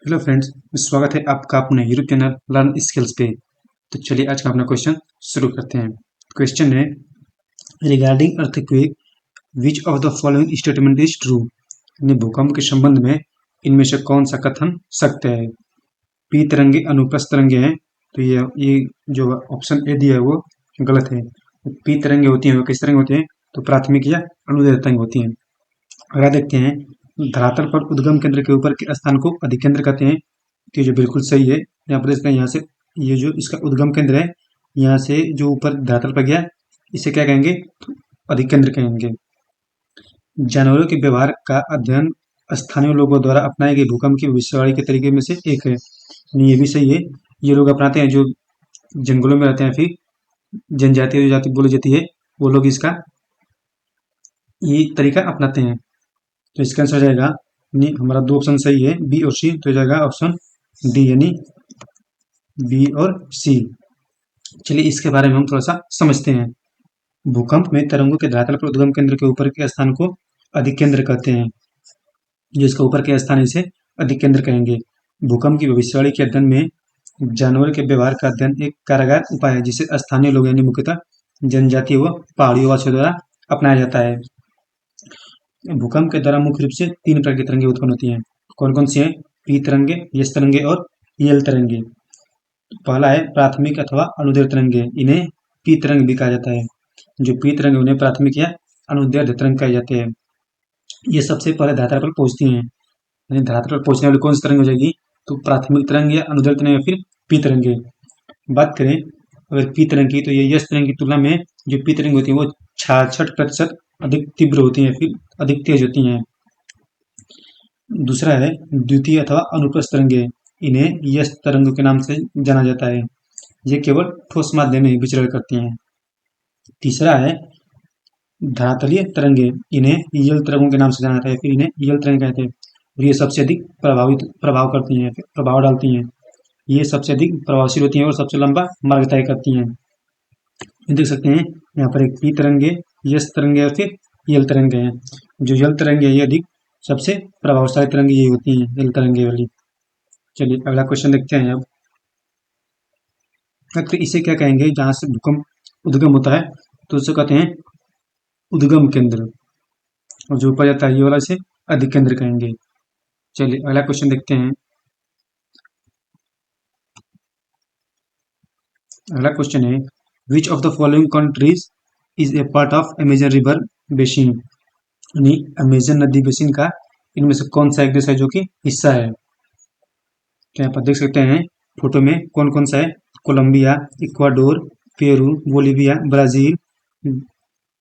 Hello friends, स्वागत है आपका अपने यूट्यूब चैनल लर्न स्किल्स पे। तो चलिए आज का अपना क्वेश्चन शुरू करते हैं। क्वेश्चन है regarding earthquake which of the following statement is true. यानी भूकंप के संबंध में इनमें से कौन सा कथन सत्य है। पी तरंगे अनुप्रस्थ तरंगे हैं, तो ये जो ऑप्शन ए दिया है वो गलत है। पी तरंगे होती हैं वो किस तरंगे होती हैं, तो प्राथमिक या अनुदैर्ध्य तरंग होती हैं। अगला देखते हैं धरातल पर उद्गम केंद्र के ऊपर के स्थान को अधिकेंद्र कहते हैं। तो ये जो बिल्कुल सही है। यहाँ पर देखते हैं, यहाँ से ये जो इसका उद्गम केंद्र है, यहाँ से जो ऊपर धरातल पर गया, इसे क्या कहेंगे, तो अधिकेंद्र कहेंगे। जानवरों के व्यवहार का अध्ययन स्थानीय लोगों द्वारा अपनाए गए भूकंप की भविष्यवाणी के तरीके में से एक है। यानी ये भी सही है। ये लोग अपनाते हैं जो जंगलों में रहते हैं, फिर जनजातीय जो जाति बोली जाती है, वो लोग इसका ये तरीका अपनाते हैं। तो इसका आंसर हो जाएगा, हमारा दो ऑप्शन सही है, बी और सी, तो हो जाएगा ऑप्शन डी, यानी बी और सी। चलिए इसके बारे में हम थोड़ा सा समझते हैं। भूकंप में तरंगों के धरातल पर उद्गम केंद्र के ऊपर के स्थान को अधिकेंद्र कहते हैं। जो इसका ऊपर के स्थान, इसे अधिकेंद्र कहेंगे। भूकंप की भविष्यवाणी के अध्ययन में जानवर के व्यवहार का अध्ययन एक कारगर उपाय है, जिसे स्थानीय लोग यानी मुख्यतः जनजातीय व पहाड़ी वासियों द्वारा अपनाया जाता है। भूकंप के दौरान मुख्य रूप से तीन प्रकार की तरंगे उत्पन्न होती हैं। कौन कौन सी हैं? पी तरंगे, एस तरंगे और यल तरंगे। पहला है प्राथमिक अथवा अनुदैर्ध्य तरंगे, इन्हें पी तरंग भी कहा जाता है। जो पी तरंग उन्हें प्राथमिक या अनुदैर्ध्य तरंग कहे जाते हैं। ये सबसे पहले धरातल पर पहुंचती हैं। यानी धरातल पर पहुंचने वाली कौन सी तरंग हो जाएगी, तो प्राथमिक तरंग या अनुदैर्ध्य तरंग या फिर पी तरंगे। बात करें अगर पी तरंग की, तो ये यस तरंग की तुलना में जो पी तरंग होती है वो 66% अधिक तीव्र होती है, फिर अधिक तेज होती हैं। दूसरा है द्वितीय अथवा अनुप्रस्थ तरंगे, इन्हें यस तरंगों के नाम से जाना जाता है। ये केवल ठोस माध्यम में विचरण करती हैं। तीसरा है धरातलीय तरंगे, इन्हें यल तरंगों के नाम से जाना जाता है, फिर इन्हें यल तरंग कहते हैं। और ये सबसे अधिक प्रभाव करती हैं, प्रभाव डालती हैं। ये सबसे अधिक प्रभावशील होती हैं और सबसे लंबा मार्ग तय करती हैं। देख सकते हैं यहाँ पर एक पी तरंगे, यस तरंगे और फिर यल तरंगे हैं। जो यल तरंगे ये अधिक सबसे प्रभावशाली तरंगे ये होती हैं, यल तरंगे वाली। चलिए अगला क्वेश्चन देखते हैं। अब तो इसे क्या कहेंगे, जहाँ से भूकंप उद्गम होता है तो उसे कहते हैं उद्गम केंद्र, और जो ऊपर जाता है ये वाला इसे अधिकेंद्र कहेंगे। चलिए अगला क्वेश्चन देखते हैं। अगला क्वेश्चन है which of the following countries is a part of Amazon river basin. यानी अमेजन नदी बेसिन का इनमें से कौन सा एक देश है जो कि हिस्सा है। तो यहाँ पर देख सकते हैं फोटो में कौन कौन सा है, Colombia, Ecuador, Peru, Bolivia, Brazil,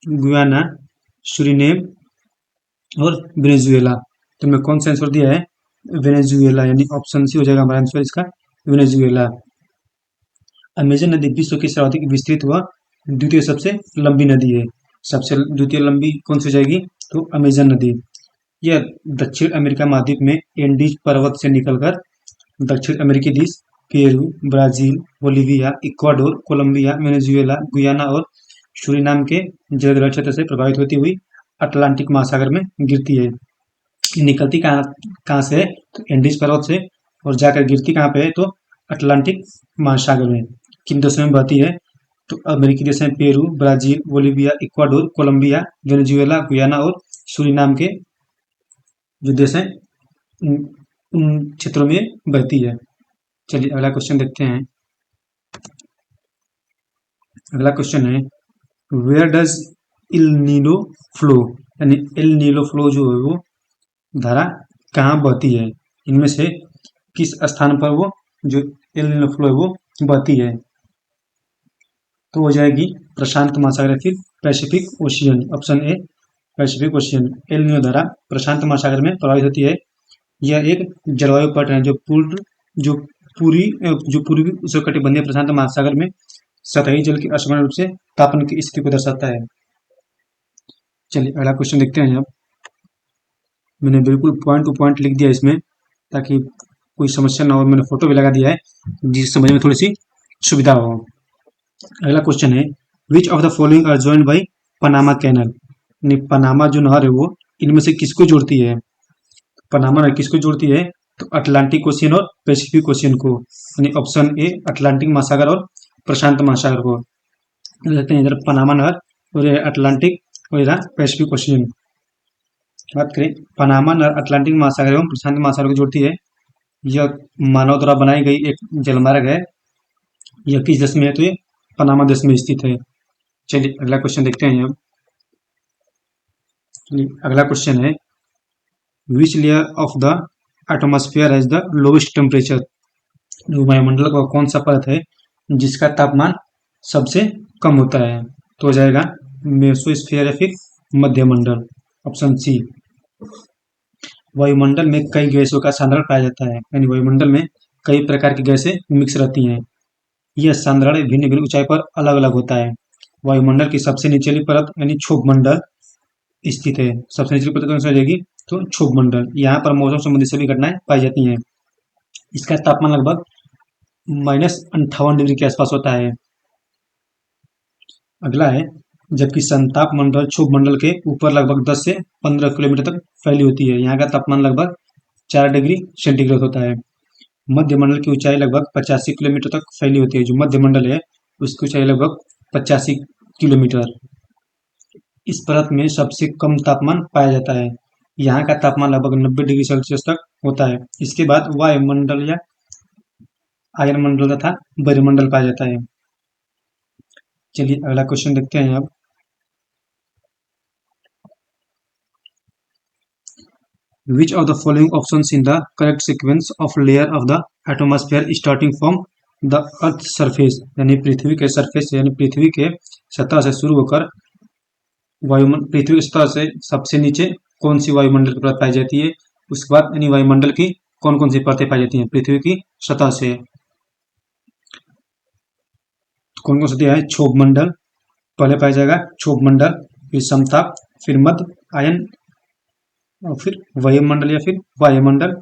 Guyana, Suriname और वेनेजुएला। तो मैं कौन सा आंसर दिया है, वेनेजुएला, यानी ऑप्शन सी हो जाएगा हमारा आंसर इसका, वेनेजुएला। अमेजन नदी विश्व की सर्वाधिक विस्तृत व द्वितीय सबसे लंबी नदी है। सबसे द्वितीय लंबी कौन सी हो जाएगी, तो अमेजन नदी। यह दक्षिण अमेरिका महाद्वीप में एंडीज पर्वत से निकलकर दक्षिण अमेरिकी देश Peru, Brazil, Bolivia, Ecuador, Colombia, Venezuela, Guyana और सूरीनाम के जलग्रहण क्षेत्र से प्रभावित होती हुई अटलांटिक महासागर में गिरती है। निकलती कहाँ से है, तो एंडीज पर्वत से, और जाकर गिरती कहाँ पे है, तो अटलांटिक महासागर में। किन देशों में बहती है, तो अमेरिकी देश हैं Peru, Brazil, Bolivia, Ecuador, Colombia, Venezuela, Guyana और सूरीनाम के जो देश हैं उन क्षेत्रों में बहती है। चलिए अगला क्वेश्चन देखते हैं। अगला क्वेश्चन है वेयर डज इल नीलो फ्लो। यानी इल नीलो फ्लो जो है वो धारा कहाँ बहती है, इनमें से किस स्थान पर वो जो इल नीलो फ्लो है वो बहती है। तो हो जाएगी प्रशांत महासागर या फिर Pacific ocean. Option A Pacific ocean. El Nino धारा प्रशांत महासागर में प्रभावित होती है। यह एक जलवायु पैटर्न है जो पूर्वी उष्णकटिबंधीय प्रशांत महासागर में सतही जल के असमान रूप से तापन की स्थिति को दर्शाता है। चलिए अगला क्वेश्चन देखते हैं। अब मैंने बिल्कुल पॉइंट टू पॉइंट लिख दिया इसमें, ताकि कोई समस्या ना हो। मैंने फोटो भी लगा दिया है जिससे समझने में थोड़ी सी सुविधा हो। अगला क्वेश्चन है which of the following are joined by Panama Canal. यानी पनामा जो नहर है वो इनमें से किसको जोड़ती है। पनामा नहर किसको जोड़ती है, तो अटलांटिक ओशियन और पैसिफिक ओशियन को, यानी ऑप्शन ए अटलांटिक महासागर और प्रशांत महासागर को देखते हैं। इधर पनामा नहर और ये अटलांटिक और इधर पैसिफिक ओशियन। बात करें पनामा नहर अटलांटिक महासागर एवं प्रशांत महासागर को जोड़ती है। यह मानव द्वारा बनाई गई एक जलमार्ग है। यह किस देश में है? तो ये पनामा देश में स्थित है। चलिए अगला क्वेश्चन देखते हैं। अब अगला क्वेश्चन है which layer of the atmosphere has the lowest temperature. वायुमंडल का कौन सा परत है जिसका तापमान सबसे कम होता है? तो हो जाएगा मेसोस्फीयर या फिर मध्यमंडल, ऑप्शन सी। वायुमंडल में कई गैसों का सांद्रण पाया जाता है, यानी वायुमंडल में कई प्रकार की गैसें मिक्स रहती हैं। यह सांद्रण भिन्न भिन्न ऊंचाई पर अलग अलग होता है। वायुमंडल की सबसे निचली परत यानी क्षोभ मंडल स्थित है। सबसे निचली परत कौन सी हो जाएगी? तो क्षोभ मंडल। यहाँ पर मौसम संबंधी सभी घटनाएं पाई जाती हैं। इसका तापमान लगभग -58 डिग्री के आसपास होता है। अगला है जबकि संताप मंडल क्षोभ मंडल के ऊपर लगभग 10 से 15 किलोमीटर तक फैली होती है। यहाँ का तापमान लगभग 4 डिग्री सेंटीग्रेड होता है। मध्य मंडल की ऊंचाई लगभग 85 किलोमीटर तक फैली होती है। जो मध्य मंडल है उसकी ऊंचाई लगभग 85 किलोमीटर। इस परत में सबसे कम तापमान पाया जाता है। यहाँ का तापमान लगभग 90 डिग्री सेल्सियस तक होता है। इसके बाद वायुमंडल या आयन मंडल तथा बरिमंडल पाया जाता है। चलिए अगला क्वेश्चन देखते हैं। अब विच of the following options in the correct sequence of layer of the atmosphere starting from the earth surface, यानी पृथ्वी के सरफेस यानी पृथ्वी के सतह से शुरू होकर वायुमंडल पृथ्वी की सतह से सबसे नीचे कौन सी वायुमंडल की परत पाई जाती है? उसके बाद यानी वायुमंडल की कौन कौन सी परतें पाई जाती हैं पृथ्वी की सतह से? कौन कौन सी है? क्षोभ मंडल पहले पाया जाएगा, क्षोभ मंडल, फिर समताप, फिर मध्य आयन और फिर वायुमंडल या फिर वायुमंडल।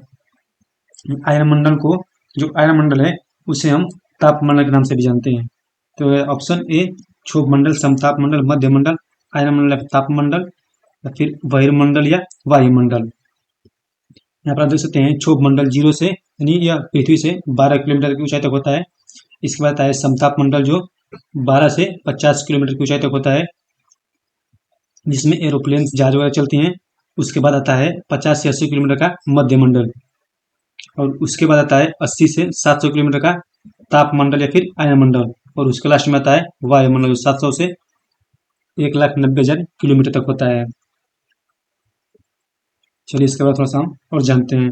आयन मंडल को जो आयन मंडल है उसे हम तापमंडल के नाम से भी जानते हैं। तो ऑप्शन ए क्षोभ मंडल, समताप मंडल, मध्य मंडल, आयन मंडल या फिर तापमंडल या फिर वायुमंडल या वायुमंडल। यहाँ पर आप देख सकते हैं क्षोभ मंडल 0 से यानी यह पृथ्वी से 12 किलोमीटर की ऊंचाई तक होता है। इसके बाद आता है समताप मंडल जो 12 से 50 किलोमीटर की ऊंचाई तक होता है, जिसमें एरोप्लेन जहाज वगैरह चलती हैं। उसके बाद आता है 50 से 80 किलोमीटर का मध्य मंडल और उसके बाद आता है 80 से 700 किलोमीटर का तापमंडल या फिर आयन मंडल और उसके लास्ट में आता है वायुमंडल जो 700 से 1,90,000 किलोमीटर तक होता है। चलिए इसके बाद थोड़ा सा हम और जानते हैं।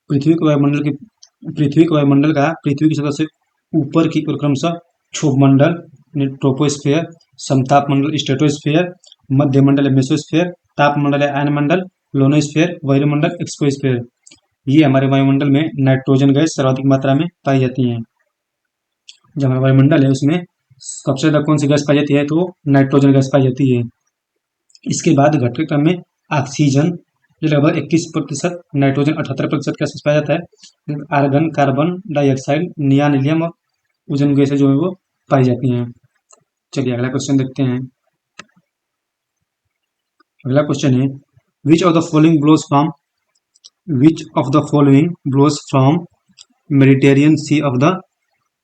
पृथ्वी के वायुमंडल का पृथ्वी की सतह से ऊपर की ओर क्रमशः क्षोभ मंडल ट्रोपोस्फेयर, समताप मंडल स्ट्रेटोस्फेयर, मध्य मंडल मेसोस्फेयर, ताप मंडल आयन मंडल लोनोस्फेयर, वायुमंडल एक्सोस्फेयर। ये हमारे वायुमंडल में नाइट्रोजन गैस सर्वाधिक मात्रा में पाई जाती है। जो हमारा वायुमंडल है उसमें सबसे ज्यादा कौन सी गैस पाई जाती है? तो नाइट्रोजन गैस पाई जाती है। इसके बाद घटक क्रम में ऑक्सीजन जो लगभग 21%, नाइट्रोजन 78% के आसपास पाया जाता है। आर्गन, कार्बन डाइऑक्साइड, नियान, हीलियम और ओजोन गैसें जो है वो पाई जाती हैं। चलिए अगला क्वेश्चन देखते हैं। अगला क्वेश्चन है which of the following blows from Mediterranean Sea of the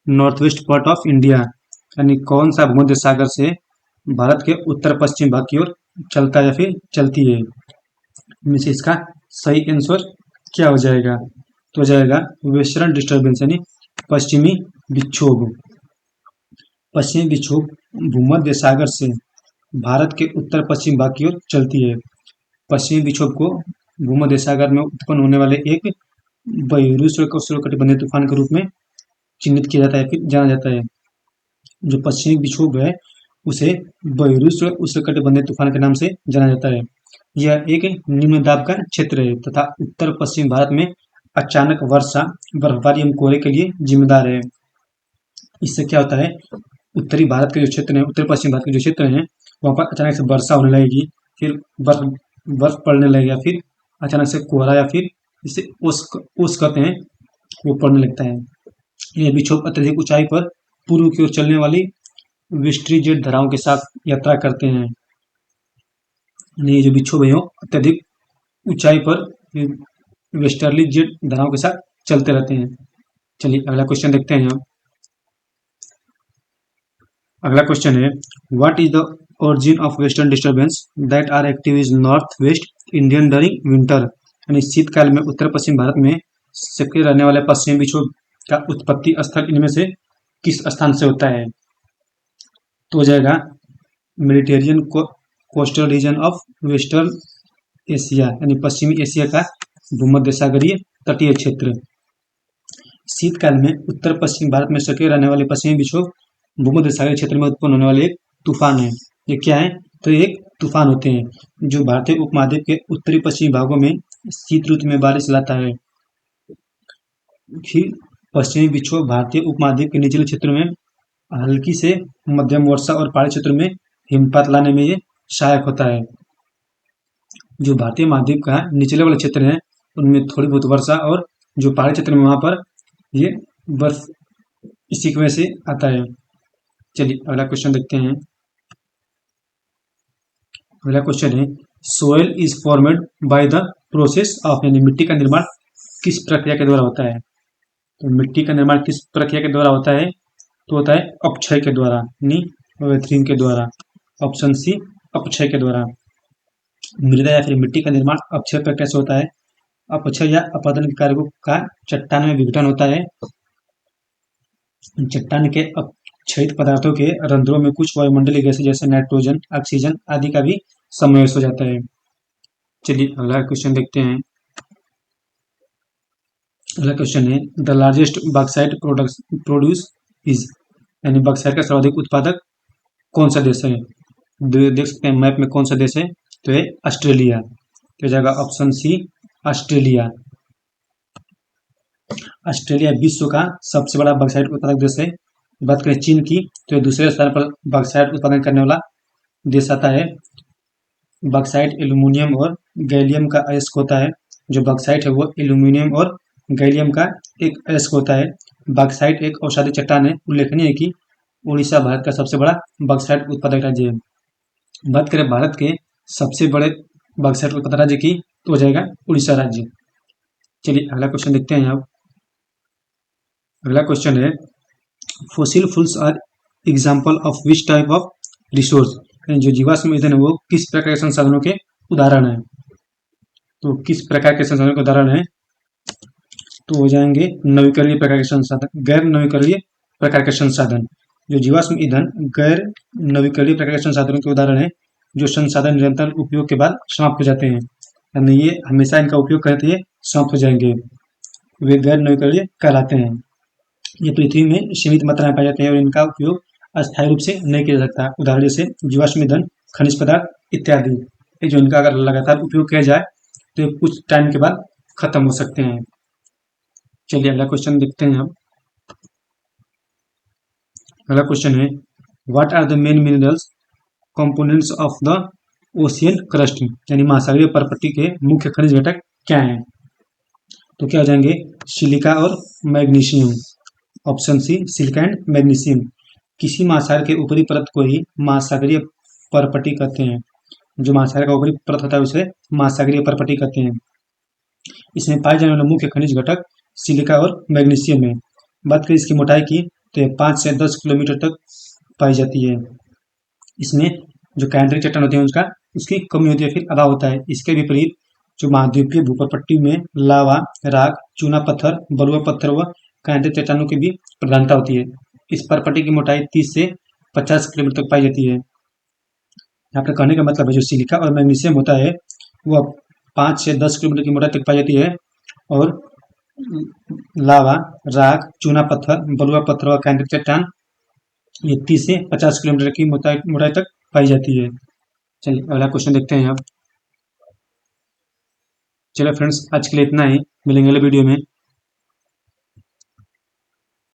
north west part of India, यानी कौन सा भूमध्य सागर से भारत के उत्तर पश्चिम भाग की ओर चलता है या फिर चलती है? इनमें से इसका सही आंसर क्या हो जाएगा? तो हो जाएगा वेस्टर्न डिस्टर्बेंस यानी पश्चिमी विक्षोभ। पश्चिमी विक्षोभ भूमध्य सागर से भारत के उत्तर पश्चिम भाग की ओर चलती है। पश्चिमी विक्षोभ को भूमध्य सागर में उत्पन्न होने वाले एक उष्णकटिबंधीय तूफान के रूप में चिन्हित किया जाता है फिर जाना जाता है। जो पश्चिमी विक्षोभ है उसे उष्णकटिबंधीय तूफान के नाम से जाना जाता है। यह एक निम्न दाब का क्षेत्र है तथा उत्तर पश्चिम भारत में अचानक वर्षा, बर्फबारी एवं कोहरे के लिए जिम्मेदार है। इससे क्या होता है? उत्तरी भारत के जो क्षेत्र है, उत्तर पश्चिम भारत के जो क्षेत्र हैं वहाँ पर अचानक से वर्षा होने लगेगी, फिर बर्फ पड़ने लगेगा, फिर अचानक से कोहरा या फिर जिसे ओस कहते हैं वो पड़ने लगता है। यह विक्षोभ अत्यधिक ऊंचाई पर पूर्व की ओर चलने वाली वेस्टर्ली जेट धाराओं के साथ यात्रा करते हैं। ये जो विक्षोभ है अत्यधिक ऊंचाई पर वेस्टर्ली जेट धाराओं के साथ चलते रहते हैं। चलिए अगला क्वेश्चन देखते हैं हम। अगला क्वेश्चन है, what is the origin of western disturbance that are active is north west Indian during winter, यानी शीतकाल में उत्तर पश्चिम भारत में सक्रिय रहने वाले पश्चिमी विक्षोभ का उत्पत्ति स्थल इनमें से किस स्थान से होता है? तो हो जाएगा Mediterranean coastal region of western Asia, यानी पश्चिमी एशिया का भूमध्य सागरीय तटीय क्षेत्र। शीतकाल में उत्तर पश्चिम भारत में सक्रिय रहने वाले पश्चिमी विक्षोभ भूमध्य सागरीय क्षेत्र में उत्पन्न होने वाले एक तूफान है। ये क्या है? तो एक तूफान होते हैं जो भारतीय उपमहाद्वीप के उत्तरी पश्चिमी भागों में शीत ऋतु में बारिश लाता है। फिर पश्चिमी विक्षोभ भारतीय उपमहाद्वीप के निचले क्षेत्रों में हल्की से मध्यम वर्षा और पहाड़ी क्षेत्रों में हिमपात लाने में ये सहायक होता है। जो भारतीय महाद्वीप का निचले वाले क्षेत्र है उनमें थोड़ी बहुत वर्षा, और जो पहाड़ी क्षेत्र में वहां पर ये बर्फ इसी की वजह से आता है। चलिए अगला क्वेश्चन देखते हैं। अगला क्वेश्चन है, soil is formed by the process of, यानी मिट्टी का निर्माण किस प्रक्रिया के द्वारा होता है? तो मिट्टी का निर्माण किस प्रक्रिया के द्वारा होता है? तो होता है अपक्षय के द्वारा, यानी वेथरिंग के द्वारा। ऑप्शन सी, अपक्षय के द्वारा। मृदा या फिर मिट्टी का निर्माण अपक्षय प्रक्रिया से होता है। अपक्षय या अपरदन के कार्यों का चट्टान में विघटन होता है। चट्टान के अपक्षयित पदार्थों के रंध्रों में कुछ वायुमंडलीय गैसें जैसे नाइट्रोजन, ऑक्सीजन आदि का भी समावेश हो जाता है। चलिए अगला क्वेश्चन देखते हैं। अगला क्वेश्चन है, the largest bauxite produce is, यानी बॉक्साइट का सर्वाधिक उत्पादक कौन सा देश है? देख सकते हैं मैप में कौन सा देश है, तो है ऑस्ट्रेलिया। तो जाएगा ऑप्शन सी, ऑस्ट्रेलिया। ऑस्ट्रेलिया विश्व का सबसे बड़ा बॉक्साइट उत्पादक देश है। बात करें चीन की, तो ये दूसरे स्थान पर बॉक्साइट उत्पादन करने वाला देश आता है। बॉक्साइट एल्यूमिनियम और गैलियम का अयस्क होता है। जो बॉक्साइट है वो एल्यूमिनियम और गैलियम का एक अयस्क होता है। बॉक्साइट एक औषधि चट्टान है। उल्लेखनीय है कि उड़ीसा भारत का सबसे बड़ा बॉक्साइट उत्पादक राज्य है। बात करें भारत के सबसे बड़े बॉक्साइट उत्पादक राज्य की, तो हो जाएगा उड़ीसा राज्य। चलिए अगला क्वेश्चन देखते हैं आप। अगला क्वेश्चन है, fossil fuels are example of which type of resource, जो जीवाश्म ईंधन है वो किस प्रकार के संसाधनों के उदाहरण है? तो किस प्रकार के संसाधनों के उदाहरण है? तो हो जाएंगे नवीकरणीय प्रकार के संसाधन, गैर नवीकरणीय प्रकार के संसाधन। जो जीवाश्म ईंधन गैर नवीकरणीय प्रकार के संसाधनों के उदाहरण है, जो संसाधन निरंतर उपयोग के बाद समाप्त हो जाते हैं, यानी ये हमेशा इनका उपयोग करते हैं समाप्त हो जाएंगे, वे गैर नवीकरणीय कहलाते हैं। ये पृथ्वी में सीमित मात्रा में पाए जाते हैं और इनका उपयोग अस्थायी रूप से नहीं किया जा सकता। उदाहरण जैसे जीवाश्म ईंधन, खनिज पदार्थ इत्यादि, जो इनका अगर लगातार उपयोग किया जाए तो ये कुछ टाइम के बाद खत्म हो सकते हैं। चलिए अगला क्वेश्चन देखते हैं हम। अगला क्वेश्चन है, what are the main minerals components of the ocean crust, यानी महासागरीय परपट्टी के मुख्य खनिज घटक क्या हैं? तो क्या हो जाएंगे? सिलिका और magnesium. Option C, silica and magnesium. किसी महासागर के ऊपरी परत को ही महासागरीय परपट्टी कहते हैं। जो महासागर का ऊपरी परत होता है उसे महासागरीय परपट्टी कहते हैं। इसमें पाए जाने वाले मुख्य खनिज घटक सिलिका और मैग्नीशियम है। बात करें इसकी मोटाई की, तो यह 5 से 10 किलोमीटर तक पाई जाती है। इसमें जो कैंड्रिक चट्टान होती है उसकी कमी होती है, फिर अभाव होता है। इसके विपरीत जो महाद्वीपीय भूपरपट्टी में लावा, राख, चूना पत्थर, बलुआ पत्थर व कैंड्रिक चट्टानों की भी प्रधानता होती है। इस परपट्टी की मोटाई 30 से 50 किलोमीटर तक पाई जाती है। यहाँ पर कहने का मतलब है जो सिलिका और मैग्नीशियम होता है वह 5 से 10 किलोमीटर की मोटाई तक पाई जाती है, और लावा, राख, चूना पत्थर, बलुआ पत्थर और कैंड्रिक चट्टान ये 30 से 50 किलोमीटर की मोटाई तक पाई जाती है। चलिए अगला क्वेश्चन देखते हैं आप। चलो फ्रेंड्स, आज के लिए इतना ही, मिलेंगे अगले वीडियो में।